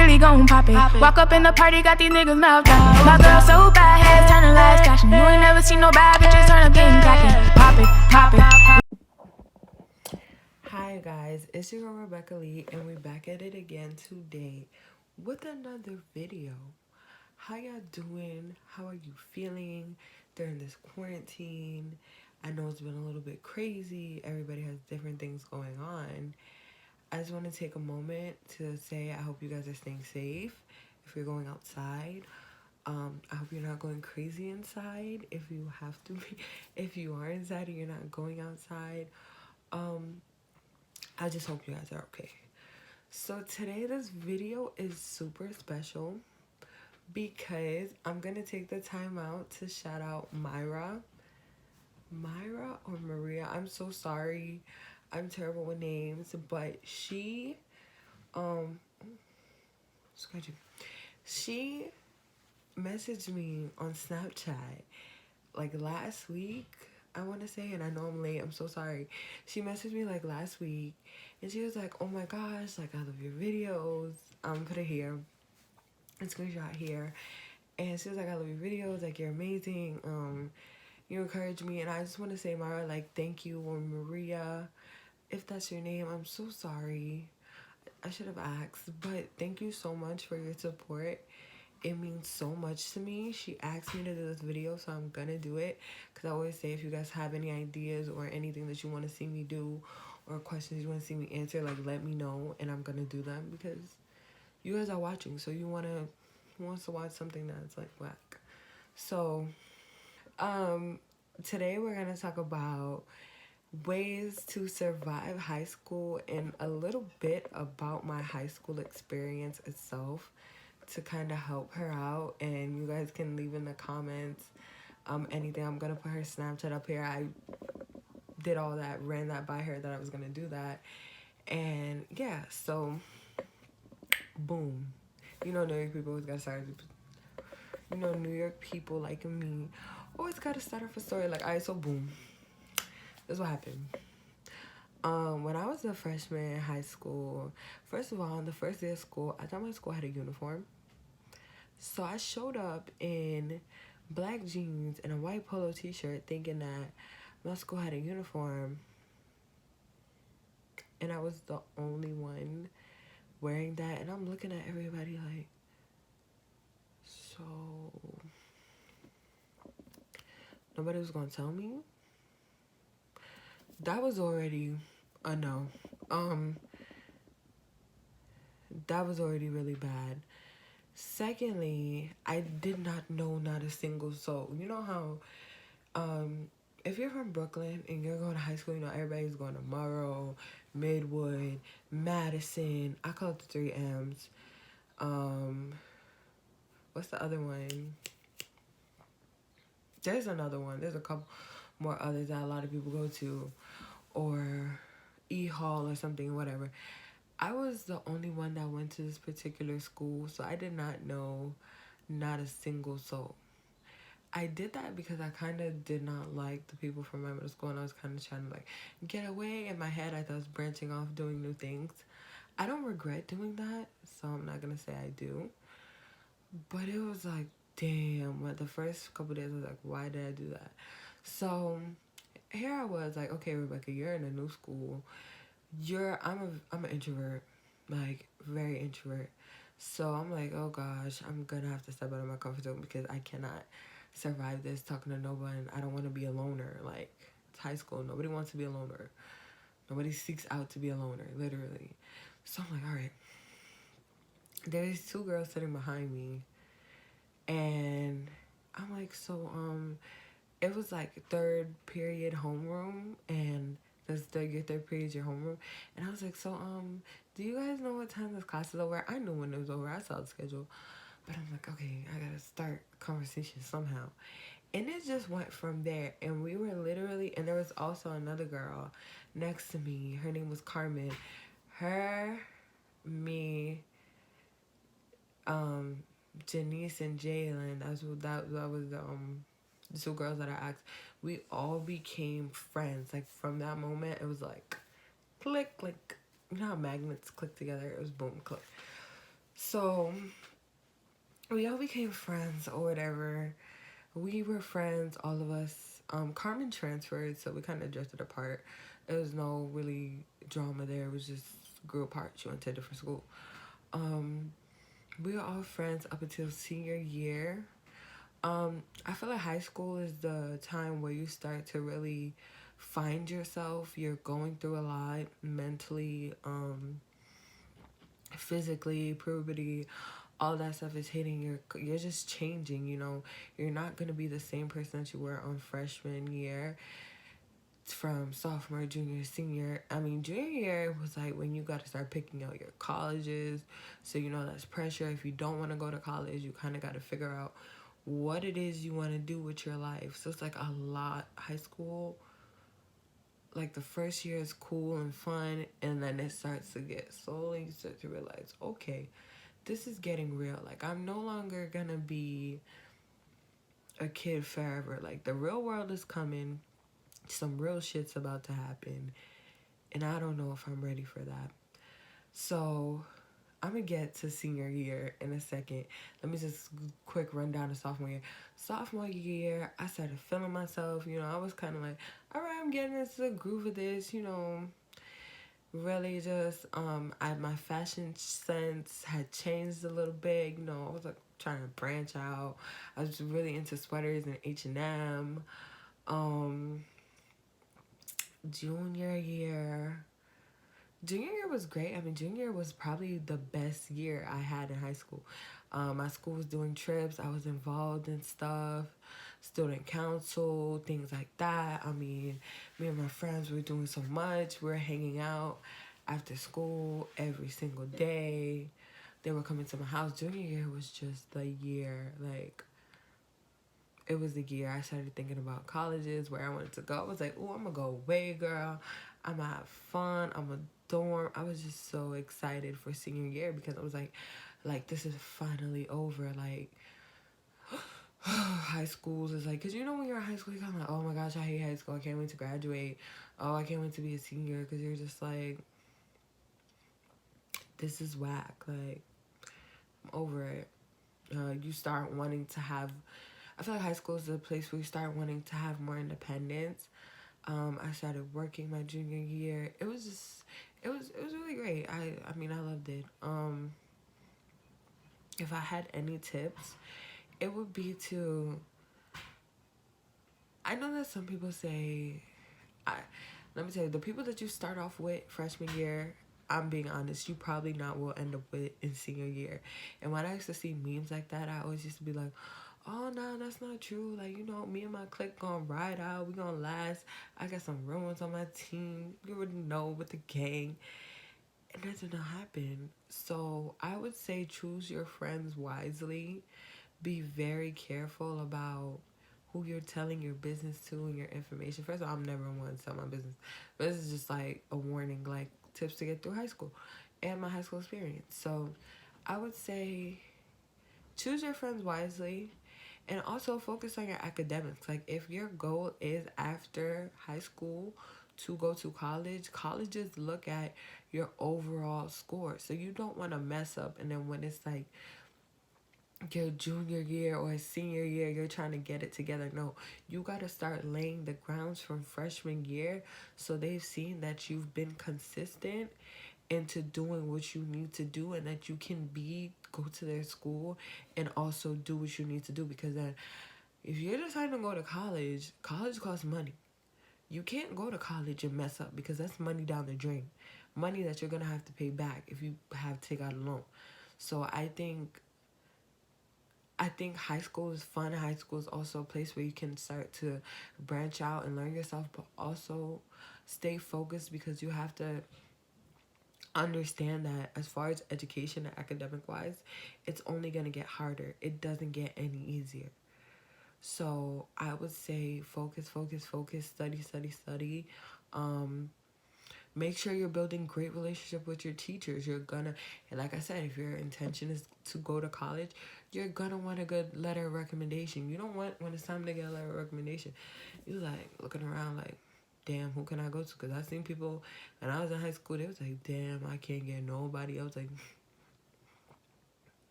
really gon' pop it. Walk up in the party, got these niggas mouth out. My girl so bad, heads turning lights flashing. You ain't never seen no bad bitches turn up getting cocky. Pop it, pop it. Hi guys, it's your girl Rebecca Lee, and we're back at it again today with another video. How y'all doing? How are you feeling during this quarantine? I know it's been a little bit crazy. Everybody has different things going on. I just want to take a moment to say I hope you guys are staying safe if you're going outside. I hope you're not going crazy inside if you have to be. If you are inside and you're not going outside, I just hope you guys are okay. So today this video is super special because I'm gonna take the time out to shout out Myra or Maria. I'm so sorry. I'm terrible with names, but she messaged me on Snapchat like last week, I want to say, and I know I'm late, I'm so sorry. She messaged me like last week and she was like, oh my gosh, like I love your videos. Put it here, a screenshot here. And she was like, I love your videos, like you're amazing. You encourage me, and I just want to say, Myra, like thank you, or Maria, if that's your name. I'm so sorry. I should have asked, but thank you so much for your support. It means so much to me. She asked me to do this video, so I'm gonna do it. Because I always say, if you guys have any ideas or anything that you want to see me do or questions you want to see me answer, like let me know and I'm gonna do them, because you guys are watching, so you wants to watch something that's like whack. So today we're gonna talk about ways to survive high school and a little bit about my high school experience itself, to kind of help her out. And you guys can leave in the comments anything. I'm gonna put her Snapchat up here. I did all that, ran that by her that I was gonna do that. And yeah, so boom. You know, New York people always gotta start. You know, New York people like me always gotta start off a story like, alright, so boom. This is what happened. When I was a freshman in high school, first of all, on the first day of school, I thought my school had a uniform. So I showed up in black jeans and a white polo t-shirt thinking that my school had a uniform, and I was the only one wearing that. And I'm looking at everybody like, so nobody was gonna tell me? That was already a no. That was already really bad. Secondly, I did not know not a single soul. You know how if you're from Brooklyn and you're going to high school, you know everybody's going to Morrow, Midwood, Madison. I call it the 3 M's. What's the other one? There's another one. There's a couple more others that a lot of people go to, or E Hall or something, whatever. I was the only one that went to this particular school, so I did not know not a single soul. I did that because I kind of did not like the people from my middle school, and I was kind of trying to like get away. In my head, I thought I was branching off, doing new things. I don't regret doing that, so I'm not gonna say I do. But it was like, damn, the first couple days I was like, why did I do that? So here I was like, okay, Rebecca, you're in a new school. I'm an introvert, like very introvert. So I'm like, oh gosh, I'm gonna have to step out of my comfort zone because I cannot survive this talking to no one. I don't want to be a loner. Like, it's high school. Nobody wants to be a loner. Nobody seeks out to be a loner, literally. So I'm like, all right. There's 2 girls sitting behind me, and I'm like, so it was like 3rd period homeroom, and your 3rd period is your homeroom. And I was like, so do you guys know what time this class is over? I knew when it was over. I saw the schedule. But I'm like, okay, I gotta start conversation somehow. And it just went from there. And we were literally, and there was also another girl next to me. Her name was Carmen. Her, me, Janice and Jalen, that was the 2 girls that I asked. We all became friends. Like, from that moment, it was like click, like, you know how magnets click together? It was boom, click. So we all became friends or whatever. We were friends, all of us. Carmen transferred, so we kind of drifted apart. There was no really drama there. It was just grew apart. She went to a different school. Um, we were all friends up until senior year. I feel like high school is the time where you start to really find yourself. You're going through a lot mentally, physically, puberty, all that stuff is hitting. You're just changing, you know. You're not gonna be the same person that you were on freshman year, from sophomore, junior, senior. I mean, junior year was like when you got to start picking out your colleges. So, you know, that's pressure. If you don't want to go to college, you kind of got to figure out what it is you want to do with your life. So it's like a lot. High school, like the first year is cool and fun, and then it starts to get slowly, you start to realize, okay, this is getting real. Like, I'm no longer gonna be a kid forever. Like, the real world is coming. Some real shit's about to happen, and I don't know if I'm ready for that. So I'm gonna get to senior year in a second. Let me just quick run down to sophomore year. Sophomore year, I started feeling myself. You know, I was kind of like, all right, I'm getting into the groove of this. You know, really just my fashion sense had changed a little bit. You know, I was like trying to branch out. I was really into sweaters and H&M. Um, junior year. Junior year was great. I mean, junior year was probably the best year I had in high school. My school was doing trips. I was involved in stuff, student council, things like that. I mean, me and my friends were doing so much. We were hanging out after school every single day. They were coming to my house. Junior year was just the year. Like, it was the year I started thinking about colleges, where I wanted to go. I was like, oh, I'm going to go away, girl. I'm going to have fun. I'm going to dorm. I was just so excited for senior year because I was like, this is finally over. Like, high schools is like, because you know when you're in high school, you're kind of like, oh my gosh, I hate high school. I can't wait to graduate. Oh, I can't wait to be a senior, because you're just like, this is whack. Like, I'm over it. You start wanting to have, I feel like high school is a place where you start wanting to have more independence. I started working my junior year. It was just, it was really great. I mean, I loved it. If I had any tips, it would be to, I know that some people say, let me tell you, the people that you start off with freshman year, I'm being honest, you probably not will end up with in senior year. And when I used to see memes like that, I always used to be like, oh no, that's not true. Like, you know, me and my clique gonna ride out, we gonna last. I got some real ones on my team. You already know, with the gang. And that did not happen. So I would say choose your friends wisely. Be very careful about who you're telling your business to and your information. First of all, I'm never one to tell my business. But this is just like a warning, like tips to get through high school and my high school experience. So I would say choose your friends wisely, and also focus on your academics. Like, if your goal is after high school to go to college, colleges look at your overall score. So you don't want to mess up, and then when it's like your junior year or senior year, you're trying to get it together. No, you got to start laying the grounds from freshman year, so they've seen that you've been consistent into doing what you need to do, and that you can go to their school and also do what you need to do. Because then if you're deciding to go to college, college costs money. You can't go to college and mess up, because that's money down the drain, money that you're gonna have to pay back if you have to take out a loan. So I think high school is fun. High school is also a place where you can start to branch out and learn yourself, but also stay focused, because you have to understand that as far as education and academic wise, it's only going to get harder. It doesn't get any easier. So I would say focus, focus, focus, study, study, study. Make sure you're building great relationship with your teachers. And like I said, if your intention is to go to college, you're gonna want a good letter of recommendation. You don't want, when it's time to get a letter of recommendation, you like looking around like, damn, who can I go to? Because I've seen people, when I was in high school, they was like, damn, I can't get nobody. I was like,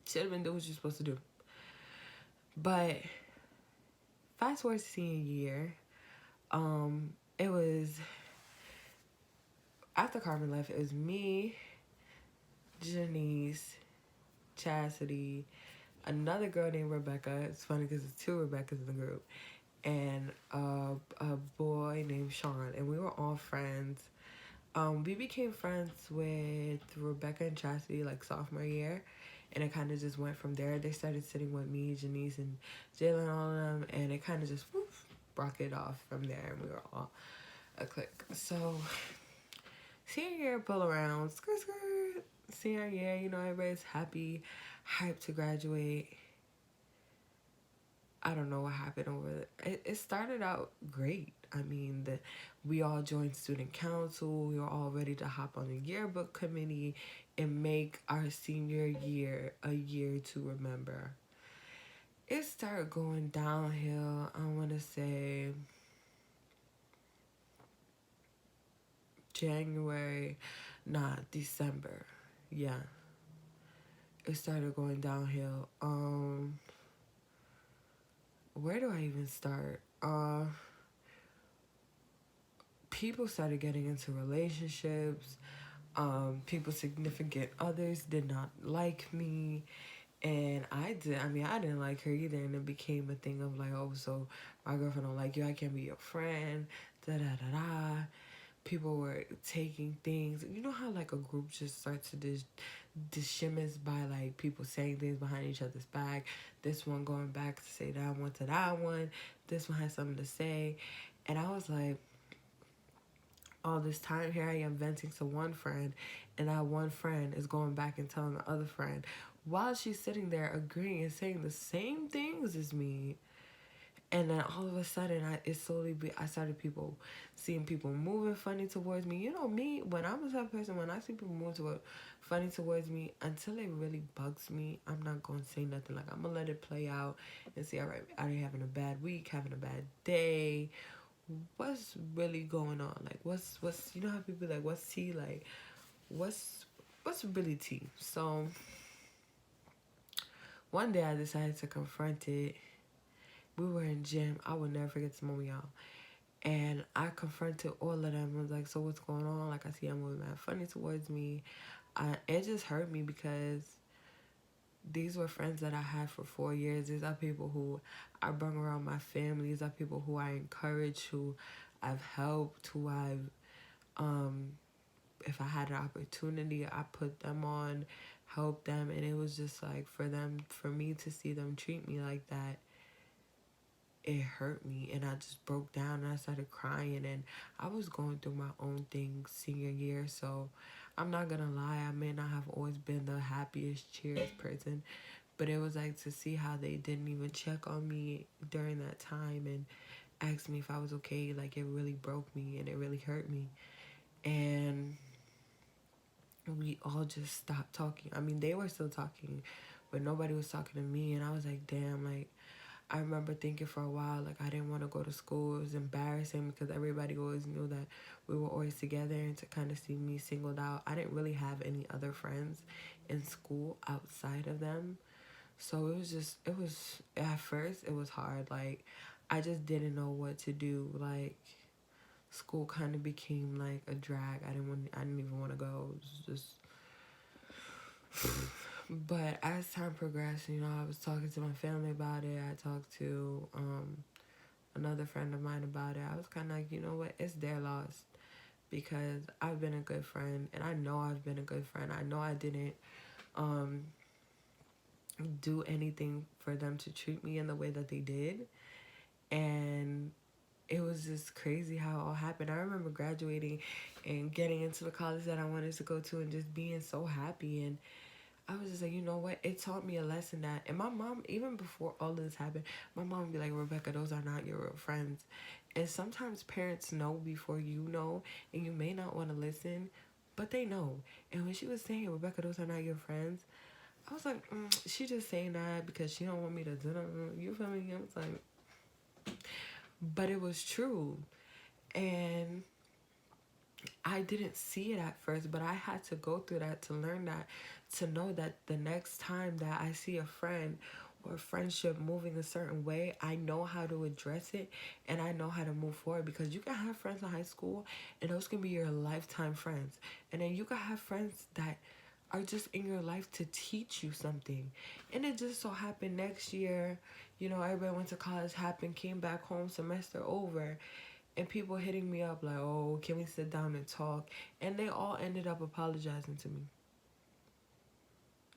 Should have been doing what you're supposed to do. But fast forward to senior year, it was after Carmen left. It was me, Janice, Chastity, another girl named Rebecca. It's funny because there's two Rebeccas in the group, and a boy named Sean, and we were all friends. We became friends with Rebecca and Chastity like sophomore year, and it kind of just went from there. They started sitting with me, Janice, and Jalen, all of them, and it kind of just broke it off from there, and we were all a clique. So senior year pull around, skirt skirt. Senior year, you know, everybody's happy, hyped to graduate. I don't know what happened over it started out great. I mean, we all joined student council. We were all ready to hop on the yearbook committee and make our senior year a year to remember. It started going downhill, I want to say December. Yeah. It started going downhill. Where do I even start? People started getting into relationships. People's significant others did not like me. And I didn't like her either. And it became a thing of like, oh, so my girlfriend don't like you, I can't be your friend. Da da da da. People were taking things. You know how like a group just starts to dishemis by like people saying things behind each other's back. This one going back to say that one to that one. This one has something to say. And I was like, all this time here I am venting to one friend, and that one friend is going back and telling the other friend while she's sitting there agreeing and saying the same things as me. And then all of a sudden, I started seeing people moving funny towards me. You know me, when I'm the type of person, when I see people funny towards me, until it really bugs me, I'm not going to say nothing. Like, I'm going to let it play out and see, all right, are they having a bad week, having a bad day? What's really going on? Like, what's you know how people like, what's tea? Like, what's really tea? So, one day I decided to confront it. We were in gym. I will never forget this moment, y'all. And I confronted all of them. I was like, so what's going on? Like, I see I'm moving mad funny towards me. It just hurt me because these were friends that I had for 4 years. These are people who I brought around my family. These are people who I encourage, who I've helped, who if I had an opportunity, I put them on, helped them. And it was just like, for me to see them treat me like that, it hurt me, and I just broke down and I started crying. And I was going through my own thing senior year, so I'm not gonna lie, I may not have always been the happiest, cheeriest person, but it was like to see how they didn't even check on me during that time and ask me if I was okay. Like, it really broke me and it really hurt me. And we all just stopped talking. I mean, they were still talking, but nobody was talking to me. And I was like, damn, like, I remember thinking for a while, like, I didn't want to go to school. It was embarrassing because everybody always knew that we were always together, and to kind of see me singled out. I didn't really have any other friends in school outside of them. So at first, it was hard. Like, I just didn't know what to do. Like, school kind of became like a drag. I didn't even want to go. It was just... But as time progressed, you know, I was talking to my family about it. I talked to another friend of mine about it. I was kind of like, you know what, it's their loss, because I've been a good friend, and I know I've been a good friend. I know I didn't do anything for them to treat me in the way that they did. And it was just crazy how it all happened. I remember graduating and getting into the college that I wanted to go to and just being so happy. And I was just like, you know what? It taught me a lesson that, and my mom, even before all of this happened, my mom would be like, Rebecca, those are not your real friends. And sometimes parents know before you know, and you may not want to listen, but they know. And when she was saying, Rebecca, those are not your friends, I was like, she just saying that because she don't want me to do that. You feel me? I was like, but it was true. And I didn't see it at first, but I had to go through that to learn that, to know that the next time that I see a friend or friendship moving a certain way, I know how to address it and I know how to move forward. Because you can have friends in high school and those can be your lifetime friends. And then you can have friends that are just in your life to teach you something. And it just so happened next year, you know, everybody went to college, happened, came back home, semester over, and people hitting me up like, oh, can we sit down and talk? And they all ended up apologizing to me.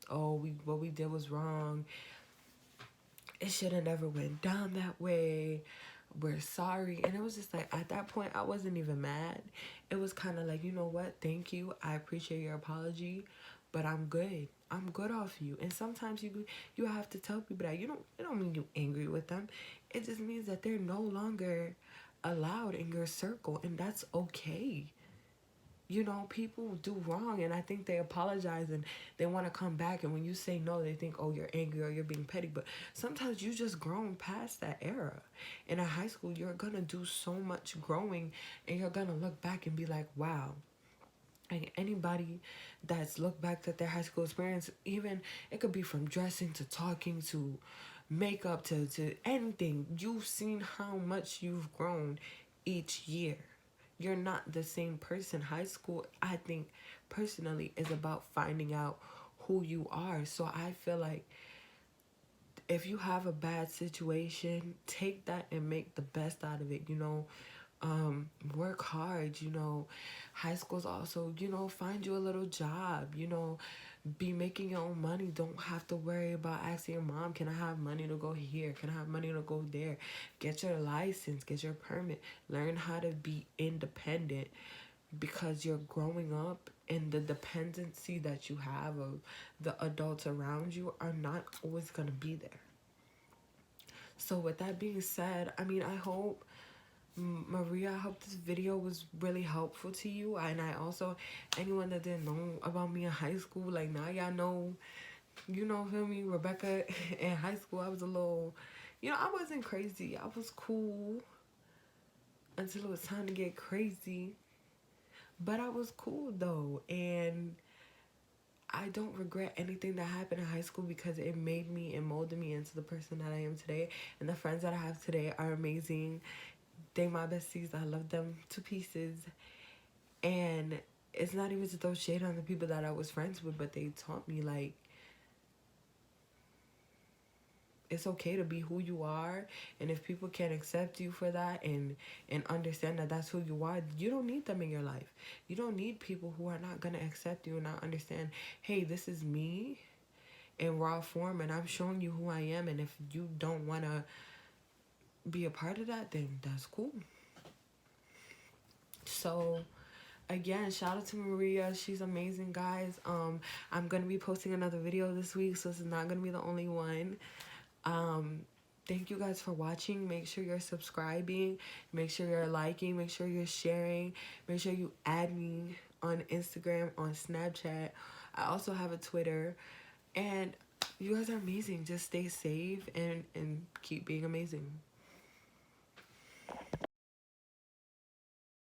Oh, what we did was wrong. It should have never went down that way. We're sorry. And it was just like, at that point, I wasn't even mad. It was kind of like, you know what? Thank you. I appreciate your apology, but I'm good. I'm good off you. And sometimes you have to tell people that it don't mean you angry with them. It just means that they're no longer allowed in your circle, and that's okay. You know, people do wrong, and I think they apologize and they want to come back, and when you say no, they think, oh, you're angry or you're being petty. But sometimes you just grown past that era. In a high school, you're gonna do so much growing, and you're gonna look back and be like, wow. And anybody that's looked back at their high school experience, even it could be from dressing to talking to makeup to anything, you've seen how much you've grown each year. You're not the same person. High school, I think, personally, is about finding out who you are. So I feel like if you have a bad situation, take that and make the best out of it, you know. Work hard, you know. High school's also, you know, find you a little job, you know, be making your own money. Don't have to worry about asking your mom, can I have money to go here? Can I have money to go there? Get your license, get your permit, learn how to be independent, because you're growing up and the dependency that you have of the adults around you are not always going to be there. So with that being said, I mean, I hope Maria, I hope this video was really helpful to you. And I also, anyone that didn't know about me in high school, like now y'all know, you know, feel me, Rebecca. In high school, I was a little, you know, I wasn't crazy. I was cool until it was time to get crazy. But I was cool though. And I don't regret anything that happened in high school because it made me and molded me into the person that I am today. And the friends that I have today are amazing. They my besties. I love them to pieces. And it's not even to throw shade on the people that I was friends with, but they taught me, like, it's okay to be who you are. And if people can't accept you for that and understand that that's who you are, you don't need them in your life. You don't need people who are not going to accept you and not understand, hey, this is me in raw form and I'm showing you who I am. And if you don't want to be a part of that, then that's cool. So again, shout out to Maria. She's amazing, guys. I'm gonna be posting another video this week, so this is not gonna be the only one. Thank you guys for watching. Make sure you're subscribing, make sure you're liking, make sure you're sharing, make sure you add me on Instagram, on Snapchat. I also have a Twitter. And you guys are amazing. Just stay safe and keep being amazing.